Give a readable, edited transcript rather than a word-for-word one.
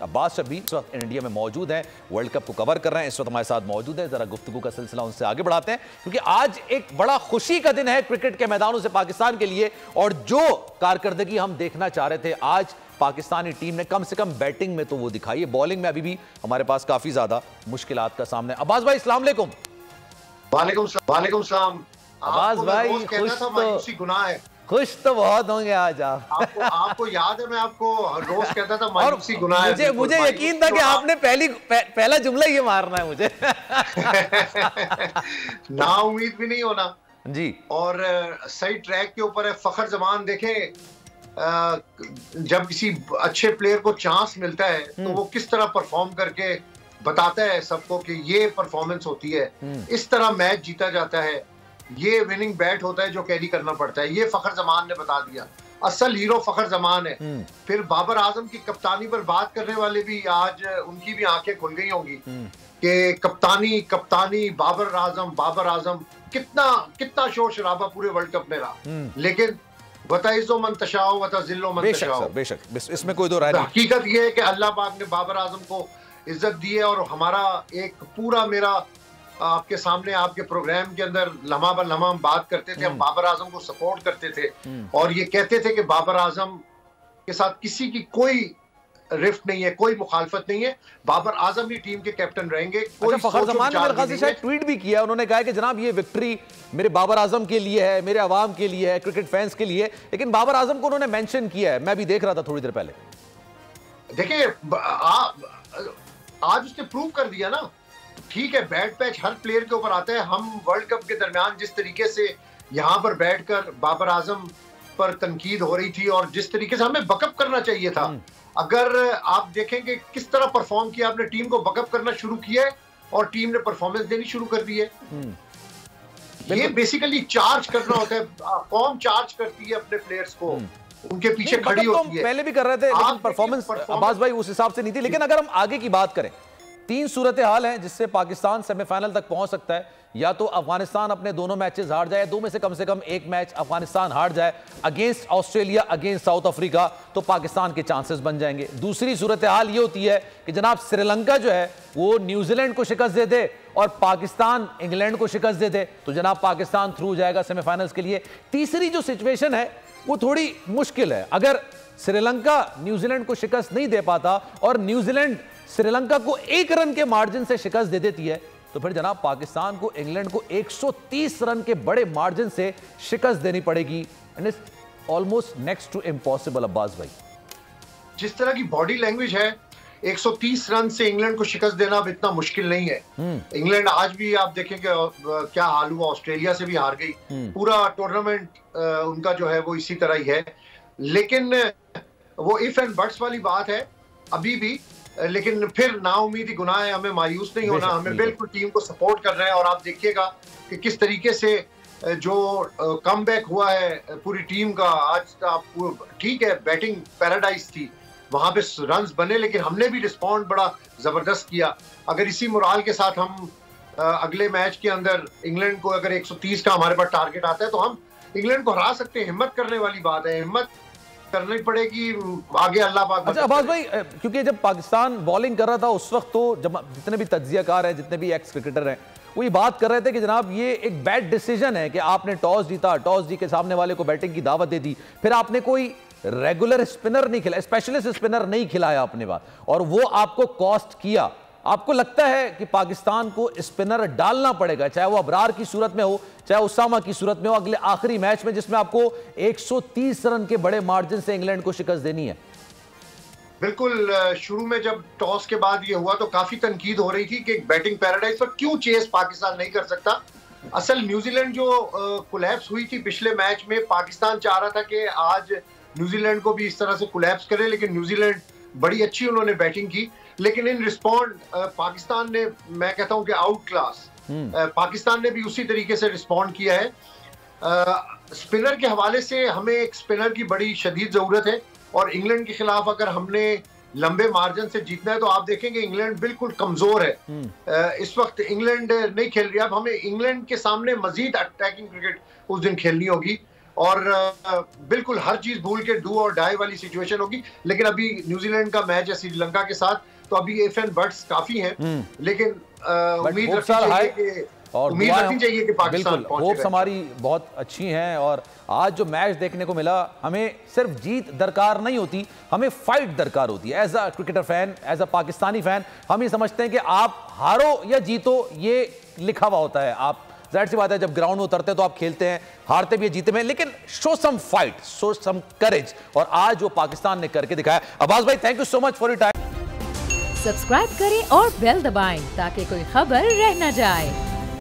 अब्बास शबी इस वक्त इंडिया में मौजूद हैं, वर्ल्ड कप को कवर कर रहे हैं, इस वक्त हमारे साथ मौजूद हैं। जरा गुफ्तगू का सिलसिला उनसे आगे बढ़ाते हैं, क्योंकि आज एक बड़ा खुशी का दिन है क्रिकेट के मैदानों से पाकिस्तान के लिए। और जो कारकर्दगी हम देखना चाह रहे थे, आज पाकिस्तानी टीम ने कम से कम बैटिंग में तो वो दिखाई है, बॉलिंग में अभी भी हमारे पास काफी ज्यादा मुश्किलात का सामना है। अब्बास भाई अस्सलाम वालेकुम। वालेकुम सलाम। अब्बास भाई खुश तो बहुत होंगे आज आप। आपको याद है मैं आपको रोज कहता था मायूसी गुनाह है। मुझे यकीन था कि आपने पहला जुमला ये मारना है मुझे। ना उम्मीद भी नहीं होना जी, और सही ट्रैक के ऊपर है। फखर जमान देखे, जब किसी अच्छे प्लेयर को चांस मिलता है तो वो किस तरह परफॉर्म करके बताता है सबको कि ये परफॉर्मेंस होती है, इस तरह मैच जीता जाता है, ये विनिंग बैट होता है जो कैरी करना पड़ता है। ये फखर जमान ने बता दिया, असल हीरो फखर जमान है। फिर बाबर आजम की कप्तानी पर बात करने वाले भी आज उनकी भी आंखें खुल गई होंगी कि कप्तानी बाबर आजम कितना शोर शराबा पूरे वर्ल्ड कप में रहा। लेकिन वताइज़ो मन तशाओ वताज़िल्लो मन तशाओ, बेशक इसमें कोई दो राय नहीं। हकीकत ये है कि अल्लाह पाक ने बाबर आजम को इज्जत दी है। और हमारा एक पूरा मेरा आपके सामने आपके प्रोग्राम के अंदर लम्हा ब लम्हा हम बात करते थे, हम बाबर आजम को सपोर्ट करते थे और ये कहते थे कि बाबर आजम के साथ किसी की कोई रिफ्ट नहीं है, कोई मुखालफत नहीं है, बाबर आजम ही टीम के कैप्टन रहेंगे। कोई फखर जमान ने मेरे ख्याल से शायद ट्वीट भी किया, उन्होंने कहा कि जनाब ये विक्ट्री मेरे बाबर आजम के लिए है, मेरे अवाम के लिए है, क्रिकेट फैंस के लिए। लेकिन बाबर आजम को उन्होंने मेंशन किया है, मैं भी देख रहा था थोड़ी देर पहले। देखिए आज उसने प्रूव कर दिया ना। ठीक है, बैट पैच हर प्लेयर के ऊपर आता है। हम वर्ल्ड कप के दरमियान जिस तरीके से यहाँ पर बैठकर बाबर आजम पर तनकीद हो रही थी और जिस तरीके से हमें बकअप करना चाहिए था, अगर आप देखेंगे किस तरह परफॉर्म किया, आपने टीम को बकअप करना शुरू किया है और टीम ने परफॉर्मेंस देनी शुरू कर दी है। ये बेसिकली चार्ज करना होता है, कौन चार्ज करती है अपने प्लेयर्स को, उनके पीछे खड़ी होती है। पहले भी कर रहे थे लेकिन परफॉर्मेंस अब्बास भाई उस हिसाब से नहीं थी। लेकिन अगर हम आगे की बात करें, 3 सूरत हाल हैं जिससे पाकिस्तान सेमीफाइनल तक पहुंच सकता है। या तो अफगानिस्तान अपने दोनों मैचेस हार जाए, दो में से कम एक मैच अफगानिस्तान हार जाए against Australia, against south Africa, तो पाकिस्तान के चांसेस बन जाएंगे। दूसरी सूरत हाल ये होती है कि जनाब श्रीलंका जो है वो न्यूजीलैंड को शिकस्त दे दे और पाकिस्तान इंग्लैंड को शिकस्त दे दे, तो जनाब पाकिस्तान थ्रू जाएगा सेमीफाइनल्स के लिए। तीसरी जो सिचुएशन है वो थोड़ी मुश्किल है, अगर श्रीलंका न्यूजीलैंड को शिकस्त नहीं दे पाता और न्यूजीलैंड श्रीलंका को 1 रन के मार्जिन से शिकस्त दे देती है, तो फिर जनाब पाकिस्तान को इंग्लैंड को 130 रन के बड़े मार्जिन से शिकस्त देनी पड़ेगी। And it's almost next to impossible. Abbas भाई, जिस तरह की बॉडी लैंग्वेज है, 130 रन से इंग्लैंड को शिकस्त देना अब इतना मुश्किल नहीं है। इंग्लैंड आज भी आप देखें कि क्या हाल हुआ, ऑस्ट्रेलिया से भी हार गई। पूरा टूर्नामेंट उनका जो है वो इसी तरह ही है। लेकिन वो इफ एंड बट्स वाली बात है अभी भी। लेकिन फिर नाउम्मीदी गुनाह है, हमें मायूस नहीं होना, हमें बिल्कुल टीम को सपोर्ट कर रहे हैं। और आप देखिएगा कि किस तरीके से जो कमबैक हुआ है पूरी टीम का। आज आप ठीक है, बैटिंग पैराडाइज थी, वहां पे रन्स बने, लेकिन हमने भी रिस्पॉन्ड बड़ा जबरदस्त किया। अगर इसी मोराल के साथ हम अगले मैच के अंदर इंग्लैंड को अगर 130 का हमारे पास टारगेट आता है तो हम इंग्लैंड को हरा सकते हैं। हिम्मत करने वाली बात है, हिम्मत करनी पड़ेगी, आगे अल्लाह पाक। अच्छा अब्बास भाई, क्योंकि जब पाकिस्तान बॉलिंग कर रहा था उस वक्त तो जब जितने भी तज्जियाकार हैं, जितने भी एक्स क्रिकेटर हैं, वो ये बात कर रहे थे कि जनाब ये एक बैड डिसीजन है कि आपने टॉस जीता, टॉस जीत के सामने वाले को बैटिंग की दावत दे दी, फिर आपने कोई रेगुलर स्पिनर नहीं खिलाया, स्पेशलिस्ट स्पिनर नहीं खिलाया अपने बाद, और वो आपको कॉस्ट किया। आपको लगता है कि पाकिस्तान को स्पिनर डालना पड़ेगा, चाहे वो अबरार की सूरत में हो, चाहे उसामा की सूरत में हो, अगले आखिरी मैच में जिसमें आपको 130 रन के बड़े मार्जिन से इंग्लैंड को शिकस्त देनी है? बिल्कुल, शुरू में जब टॉस के बाद ये हुआ तो काफी तनकीद हो रही थी कि बैटिंग पैराडाइज पर क्यों चेस पाकिस्तान नहीं कर सकता। असल न्यूजीलैंड जो कोलैप्स हुई थी पिछले मैच में, पाकिस्तान चाह रहा था कि आज न्यूजीलैंड को भी इस तरह से कोलैप्स करे, लेकिन न्यूजीलैंड बड़ी अच्छी उन्होंने बैटिंग की। लेकिन इन रिस्पॉन्ड पाकिस्तान ने, मैं कहता हूं कि आउट क्लास पाकिस्तान ने भी उसी तरीके से रिस्पॉन्ड किया है। स्पिनर के हवाले से हमें एक स्पिनर की बड़ी शदीद जरूरत है और इंग्लैंड के खिलाफ अगर हमने लंबे मार्जिन से जीतना है तो आप देखेंगे इंग्लैंड बिल्कुल कमजोर है। इस वक्त इंग्लैंड नहीं खेल रही। अब हमें इंग्लैंड के सामने मजीद अटैकिंग क्रिकेट उस दिन खेलनी होगी और बिल्कुल हर चीज भूल के डू और डाई वाली सिचुएशन होगी। लेकिन अभी न्यूजीलैंड का मैच है श्रीलंका के साथ, तो अभी इफ एंड बट्स काफी हैं, लेकिन उम्मीद रखनी चाहिए कि पाकिस्तान पहुंचे। होप्स हमारी बहुत अच्छी हैं और आज जो मैच देखने को मिला, हमें सिर्फ जीत दरकार नहीं होती, हमें फाइट दरकार होती है। As a cricketer fan, as a Pakistani fan, हम ये समझते हैं कि आप हारो या जीतो ये लिखा हुआ होता है। आप जाहिर सी बात है जब ग्राउंड में उतरते हैं तो आप खेलते हैं, हारते भी जीते में, लेकिन show some fight, show some courage, और आज जो पाकिस्तान ने करके दिखाया। अब्बास भाई, thank you so much for your time. Subscribe करें और बेल दबाएं ताकि कोई खबर रह न जाए।